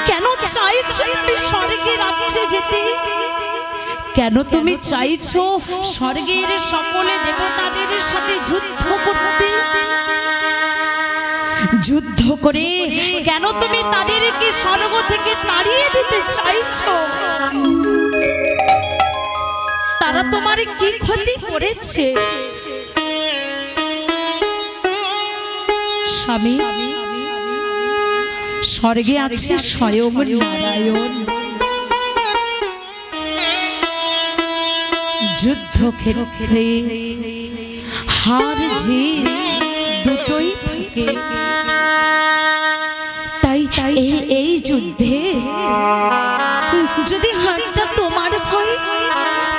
কেন চাইছো তুমি স্বর্গে রাজ্যে যেতে? কেন তুমি চাইছো স্বর্গের সকলে দেবতাদের সাথে যুদ্ধ করতে? যুদ্ধ করে কেন তুমি তাদেরকে স্বর্গ থেকে তাড়িয়ে দিতে চাইছো? তারা তোমার কি ক্ষতি করেছে? স্বামী, স্বর্গে আছে স্বয়ং নারায়ণ। যুদ্ধক্ষেত্রে হার জিত দুটোই থাকে। তাই এই যুদ্ধে যদি হারটা তোমার হয়,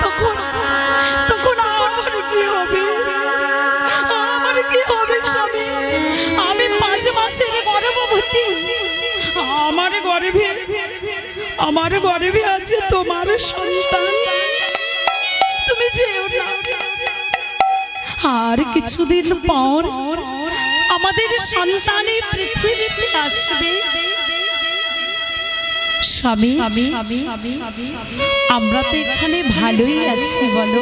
তখন আমার কি হবে? আমার কি হবে স্বামী? আমি 5 মাসের গর্ভবতী। আমার গর্ভে আছে তোমার সন্তান। তুমি যেও না। আর কিছুদিন পর আমাদের সন্তানই পৃথিবীতে আসবে। স্বামী, আমরা তো এখানে ভালোই আছি বলো।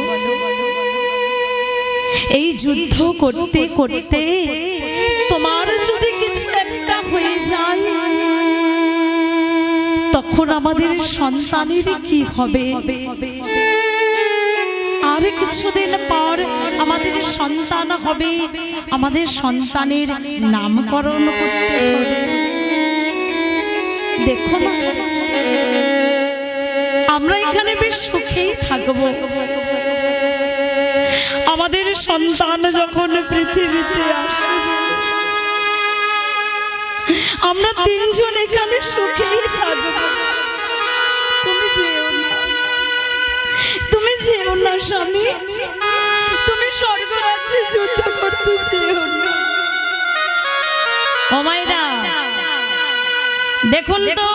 এই যুদ্ধ করতে করতে তোমার যদি কিছু একটা হয়ে যায়, তখন আমাদের সন্তানের কি হবে? আর কিছুদিন পর আমাদের সন্তান হবে, আমাদের সন্তানের নামকরণ করতে হবে। দেখো না, আমরা এখানে বেশ সুখেই থাকবো। আমাদের সন্তান যখন পৃথিবীতে আসবে, আমরা 3 জন এখানে সুখেই থাকবো। তুমি যেও না স্বামী, তুমি স্বর্গ রাজ্যে যুদ্ধ করতে যেও না। ও মায়েরা, দেখুন তো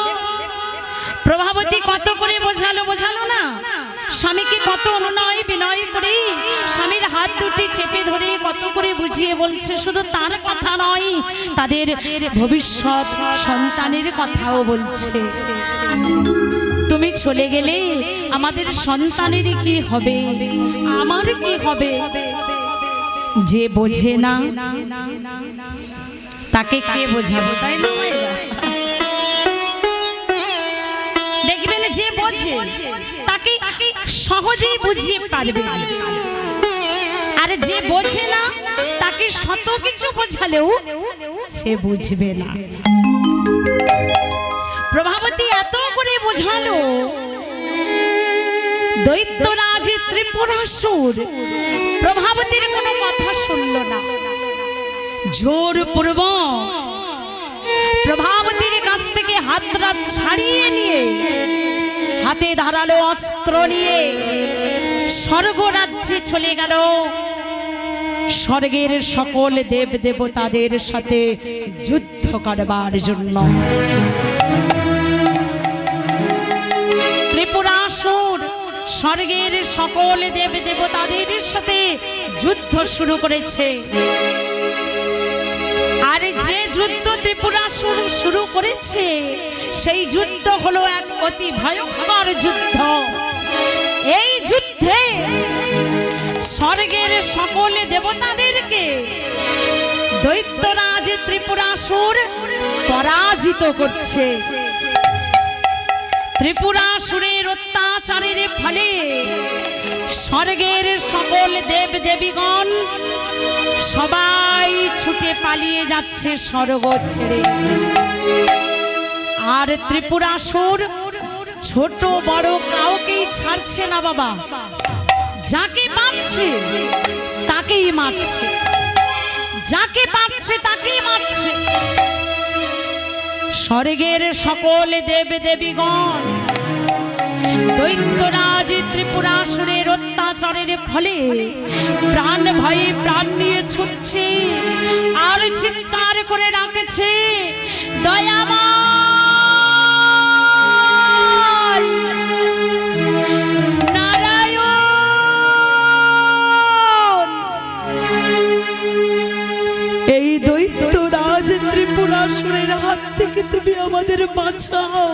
প্রভাবতী কত করে বোঝালো না? স্বামীকে কত অনুনয় বিনয় করে স্বামীর হাত দুটি চেপে ধরে কত করে বুঝিয়ে বলছে। শুধু তার কথা নয়, তাদের ভবিষ্যৎ সন্তানের কথাও বলছে। তুমি চলে গেলে আমাদের সন্তানের কি হবে, আমার কি হবে? যে বোঝে না তাকে কে বোঝাবো, তাই না? দেখবেন যে বোঝে তাকে সহজেই বুঝিয়ে পারবে, আর যে বোঝে না তাকে শত কিছু বোঝালেও সে বুঝবে না। প্রভাবতী এত করে বোঝালো, দৈত্যরাজ ত্রিপুরাসুর প্রভাবতীর কোনো কথা শুনল না। জোরপূর্বক প্রভাবতীর কাছ থেকে হাতটা ছাড়িয়ে নিয়ে হাতে ধারালো অস্ত্র নিয়ে স্বর্গ রাজ্যে চলে গেল। স্বর্গের সকল দেব দেবতাদের সাথে যুদ্ধ করবার জন্য। ত্রিপুরাসুর স্বর্গের সকল দেব দেবতাদের সাথে যুদ্ধ শুরু করেছে। আর যে যুদ্ধ ত্রিপুরাসুর শুরু করেছে সেই যুদ্ধ হলো এক অতি ভয়ঙ্কর যুদ্ধ। এই যুদ্ধে স্বর্গের সকল দেবতাদেরকে দৈত্যরাজ ত্রিপুরাসুর পরাজিত করছে। ত্রিপুরাসুরের অত্যাচারের ফলে স্বর্গের সকল দেব দেবীগণ সবাই ছুটে পালিয়ে যাচ্ছে স্বর্গ ছেড়ে। আর ত্রিপুরাসুর ছোট বড় কাউকেই ছাড়ছে না বাবা, যাকে পাচ্ছে তাকেই মারছে, যাকে পাচ্ছে তাকেই মারছে। স্বর্গের সকল দেব দেবীগণ দৈত্যরাজ ত্রিপুরাসুরের অত্যাচারের ফলে প্রাণ ভয়ে প্রাণ নিয়ে ছুটছে আর চিৎকার করে রাখছে, দয়াময় নারায়ণ, এই দৈত্যরাজ ত্রিপুরাসুরের হাত থেকে তুমি আমাদের বাঁচাও।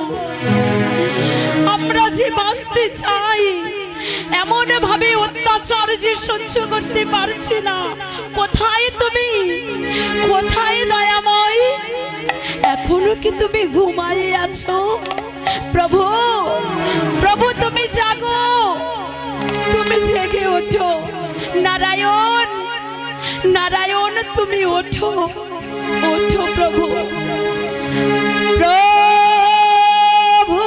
আমরা যে বাঁচতে চাই, এমন ভাবে অত্যাচার যে সহ্য করতে পারছি না। কোথায় তুমি, কোথায় দয়াময়? এখনো কি তুমি ঘুমায়ে আছো? প্রভু, প্রভু তুমি জাগো, তুমি জেগে ওঠো। নারায়ণ, নারায়ণ তুমি ওঠো, ওঠো প্রভু। প্রভু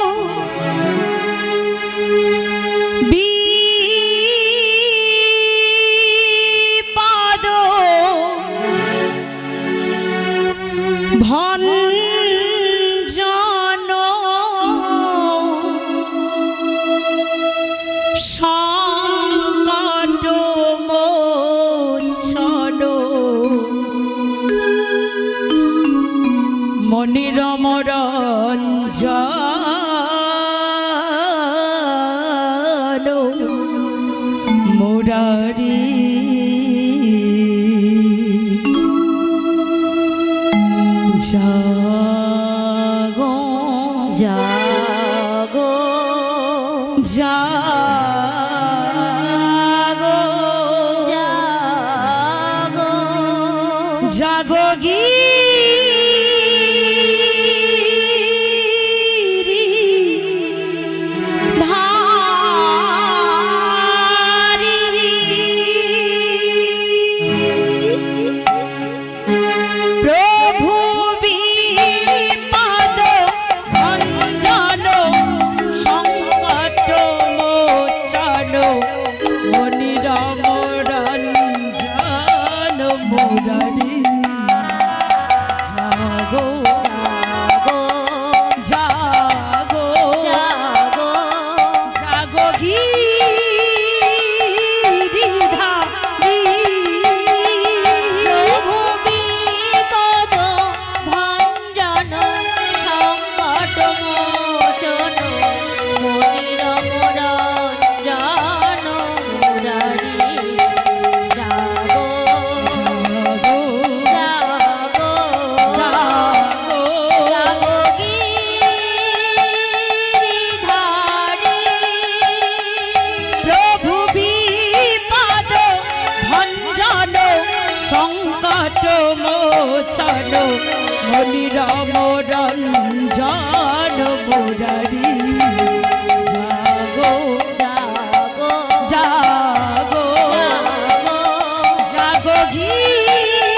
বিপদ ভঞ্জন সংকট মোচন মনিরম রঞ্জন মুরারি জাগো
জাগো
জাগো
জাগো
জাগো গিরি ধারি প্রভু বিপদ ভঞ্জন সংকট মোচন মনিরম রঞ্জন মুরারি জাগো
জাগো
জাগো
জাগো
জাগো গিরিধারী
প্রভু বিপদ ভঞ্জন সংকট মোচন মনিরম রঞ্জন মুরারি জাগো
জাগো
জাগো
জাগো
জাগো গিরিধারী
প্রভু বিপদ ভঞ্জন সংকট মোচন মনিরম রঞ্জন মুরারি জাগো
জাগো
জাগো
জাগো
জাগো গিরি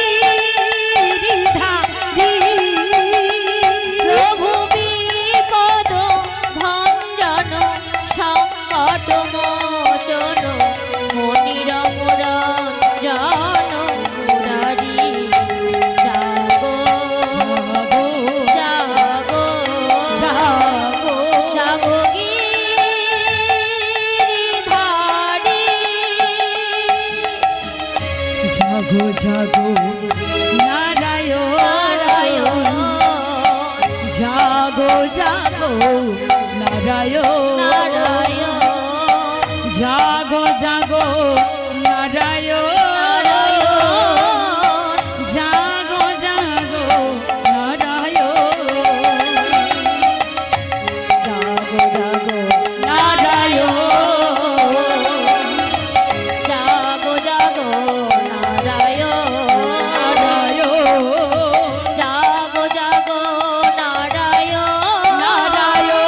জাগো জাগো নারায়ণ
নারায়ণ
জাগো জাগো নারায়ণ
নারায়ণ
জাগো জাগো নারায়ণ
নারায়ণ
জাগো জাগো নারায়ণ জাগো জাগো নারায়ণ
জাগো জাগো নারায়ণ
নারায়ণ
জাগো জাগো নারায়ণ
নারায়ণ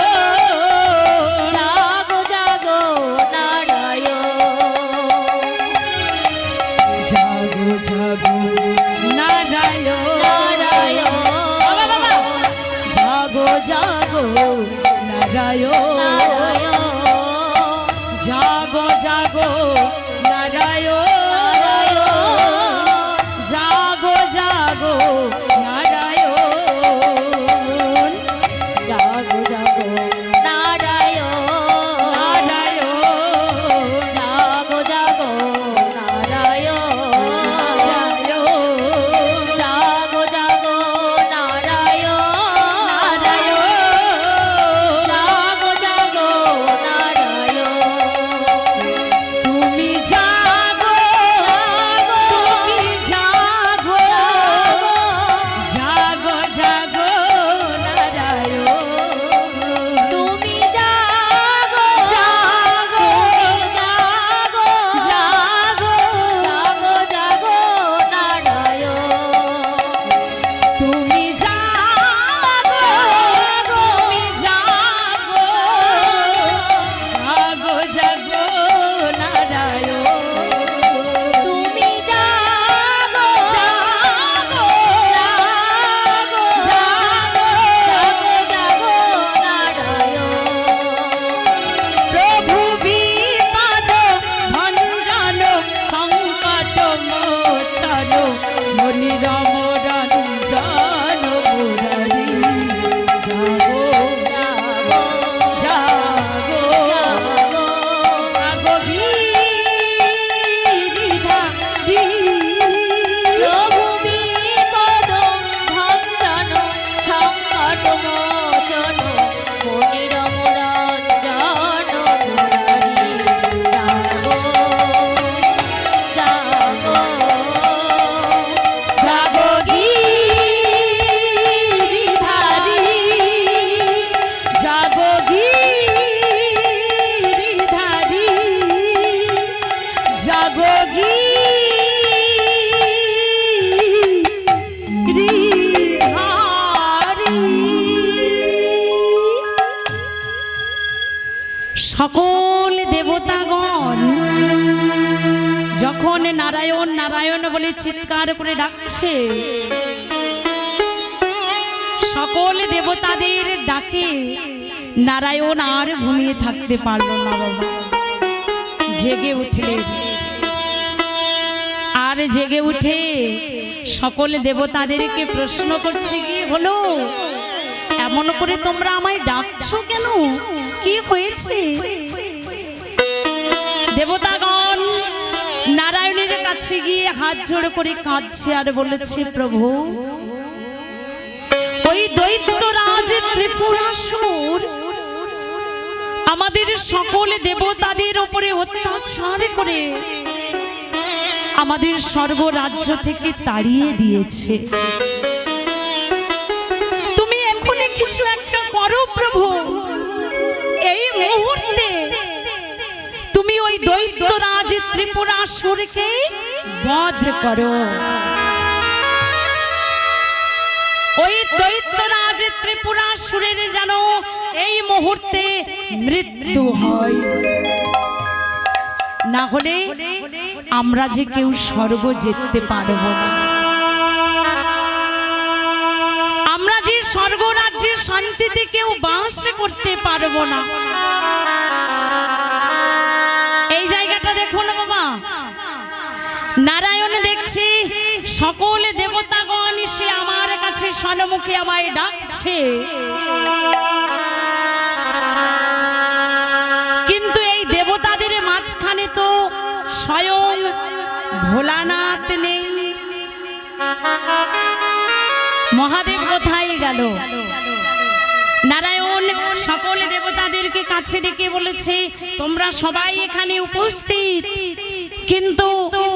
জাগো জাগো নারায়ণ
জাগো জাগো নারায়ণ
নারায়ণ
জাগো জাগো নারায়ণ
নারায়ণ
জাগো জাগো নারায়ণ
নারায়ণ
জাগো জাগো নারায়ণ
জাগো জাগো নারায়ণ
নারায়ণ
জাগো জাগো নারায়ণ জাগো জাগো নারায়ণ
নারায়ণ
জাগো জাগো নারায়ণ
তুমি জাগো তুমি জাগো জাগো জাগো নারায়ণ
তুমি জাগো
জাগো
জাগো
জাগো
জাগো জাগো নারায়ণ
তুমি জাগো তুমি জাগো জাগো জাগো নারায়ণ
তুমি জাগো
জাগো
জাগো জাগো নারায়ণ
প্রভু বিপদ ভঞ্জন সংকট মোচন মনিরম রঞ্জন মুরারি জাগো জাগো জাগো গিরিধারী
প্রভু বিপদ ভঞ্জন সংকট মোচন মনিরম রঞ্জন মুরারি জাগো জাগো
জাগো গিরিধারী জাগো গিরিধারী জাগো গিরিধারী সকল দেবতাগণ যখন নারায়ণ নারায়ণ বলে চিৎকার করে ডাকছে, সকল দেবতাদের ডাকে নারায়ণ আর ঘুমিয়ে থাকতে পারল না বাবা, জেগে উঠলেন। আর জেগে উঠে সকল দেবতাদেরকে প্রশ্ন করছে, কি হলো, এমন করে তোমরা আমায় ডাকছো কেন, কি হয়েছে? দেবতাগণ নারায়ণের কাছে গিয়ে হাত জোড় করে কাঁদছে আর বলেছে, প্রভু ওই দৈত্যরাজ ত্রিপুরাসুর আমাদের সকল দেবতাদের উপরে অত্যাচার করে আমাদের স্বর্গরাজ্য থেকে তাড়িয়ে দিয়েছে। তুমি এখনই কিছু একটা করো প্রভু, এই মুহূর্তে তুমি ওই দৈত্যরাজ ত্রিপুরাসুরকে বধ করো। ওই দৈত্যরাজ ত্রিপুরাসুরের যেন এই মুহূর্তে মৃত্যু হয়, না হলে আমরা যে কেউ স্বর্গ যেতে পারবো না, আমরা যে স্বর্গরাজ্যে শান্তিতে কেউ বাস করতে পারবো না। এই জায়গাটা দেখো না বাবা, নারায়ণ দেখছি সকল দেবতাগণ সে আমার কাছে সম্মুখে আমায় ডাকছে, কিন্তু এই দেবতাদের মাঝখানে তো স্বয়ং ভোলানাথ নেই, মহাদেব কোথায় গেল? নারায়ণ সকল দেবতাদেরকে কাছে ডেকে বলেছে, তোমরা সবাই এখানে উপস্থিত, কিন্তু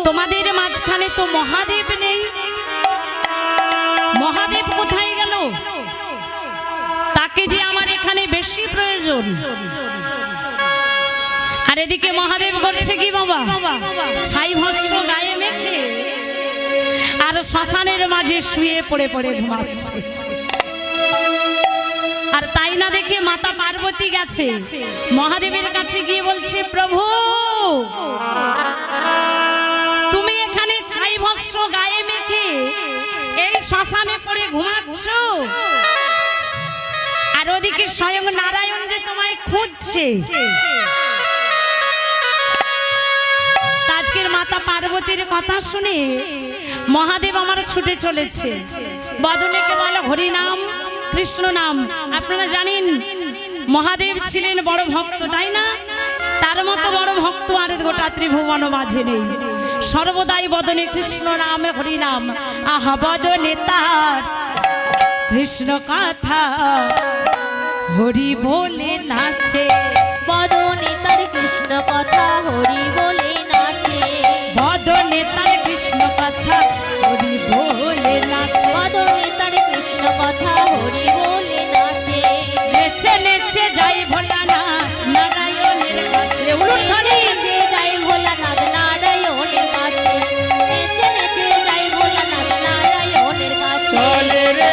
তোমাদের মাঝখানে তো মহাদেব নেই। মহাদেব কোথায় গেল? তাকে যে আমার এখানে বেশি প্রয়োজন। আর এদিকে মহাদেব করছে কি বাবা? ছাই ভস্ম গায়ে মেখে আর শ্মশানের মাঝে শুয়ে পড়ে পড়ে ঘুমাচ্ছে। আর তাই না দেখে মাতা পার্বতী গেছে মহাদেবের কাছে গিয়ে বলছে, প্রভু তুমি এখানে ছাই ভস্ম গায়ে মেখে এই শ্মশানে পড়ে ঘুমাচ্ছ, আর ওদিকে স্বয়ং নারায়ণ যে তোমায় খুঁজছে। আজকের মাতা পার্বতীর কথা শুনে মহাদেব আমার ছুটে চলেছে। বদনেকে বলো হরি নাম কৃষ্ণ নাম। আপনারা জানেন মহাদেব ছিলেন বড় ভক্ত, তাই না? তার মতো বড় ভক্ত আর গোটা ত্রিভুবন মাঝে নেই। সর্বদাই বদনে কৃষ্ণ নাম হরি নাম, আহা বদনে তার কৃষ্ণ কথা হরি বলে নাচে।
বদনে তার কৃষ্ণ কথা হরি বলে নাচে।
বদনে তার কৃষ্ণ কথা হরি বলে নাচে।
বদনে তার কৃষ্ণ কথা হরি বলে নাচে।
নেচে নেচে যাই ভোলানা নারায়ণের কাছে। উলুধ্বনি।
নেচে যাই ভোলানাথ নারায়ণের কাছে। নেচে নেচে যাই ভোলানাথ নারায়ণের কাছে।
চলে রে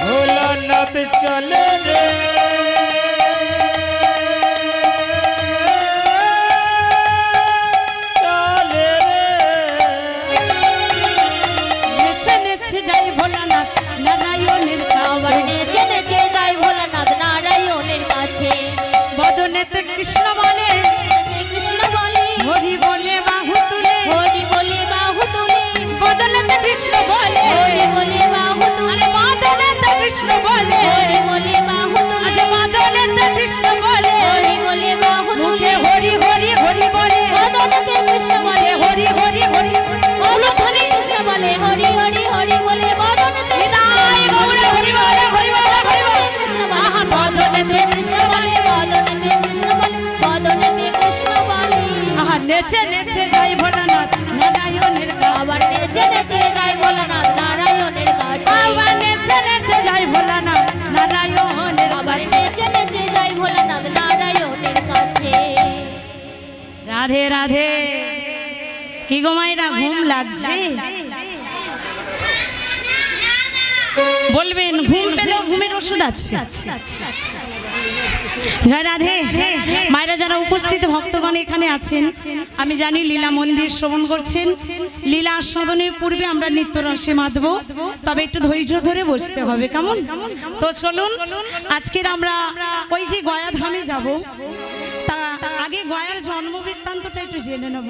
ভোলানাথ চলে রে চলে রে।
নেচে নেচে যাই ভোলানাথ নারায়ণের
আবার
কাছে।
নেচে নেচে যাই ভোলানাথ নারায়ণের কাছে।
বদনেতে কৃষ্ণ বলে
কৃষ্ণ বলে
হরি বলে বাহু তুলে।
হরি বলে বাহু তুলে।
বদনেতে কৃষ্ণ বলে
হরি বলে বাহু তুলে।
আরে বদনেতে কৃষ্ণ বলে
হরি বলে বাহু তুলে।
আজ বদনেতে কৃষ্ণ বলে
হরি বলে বাহু
মুখে
তুলে।
হরি হরি হরি বলে।
বদনেতে কৃষ্ণ বলে
হরি হরি হরি
বদনেতে কৃষ্ণ বলে হরি হরি হরি বলে। বদনেতে
হৃদয় গৌর হরি বলে হরি বলে হরি বলে।
কৃষ্ণ বলে।
আহা বদনেতে কৃষ্ণ বলে।
বদনেতে কৃষ্ণ বলে। বদনেতে কৃষ্ণ বলে।
আহা নেচে নেচে যাই ভোলানাথ নারায়ণের
আবার
কাছে।
নেচে নেচে যাই ভোলানাথ নারায়ণের কাছে।
আবার নেচে নেচে যাই ভোলানাথ নারায়ণের
আবার
কাছে।
নেচে নেচে যাই ভোলানাথ নারায়ণের কাছে।
রাধে রাধে। কি গো মায়েরা ঘুম লাগছে? বলবেন ঘুম পেলেও ঘুমের ওষুধ আছে। জয় রাধে। মায়েরা যারা উপস্থিত ভক্তগণ এখানে আছেন, আমি জানি লীলা মন্দির শ্রবণ করছেন। লীলা আস্বাদনের পূর্বে আমরা নৃত্যরসে মাতব, তবে একটু ধৈর্য ধরে বসতে হবে, কেমন? তো চলুন আজকের আমরা ওই যে গয়া ধামে যাব, তা আগে গয়ার জন্ম বৃত্তান্তটা একটু জেনে নেব।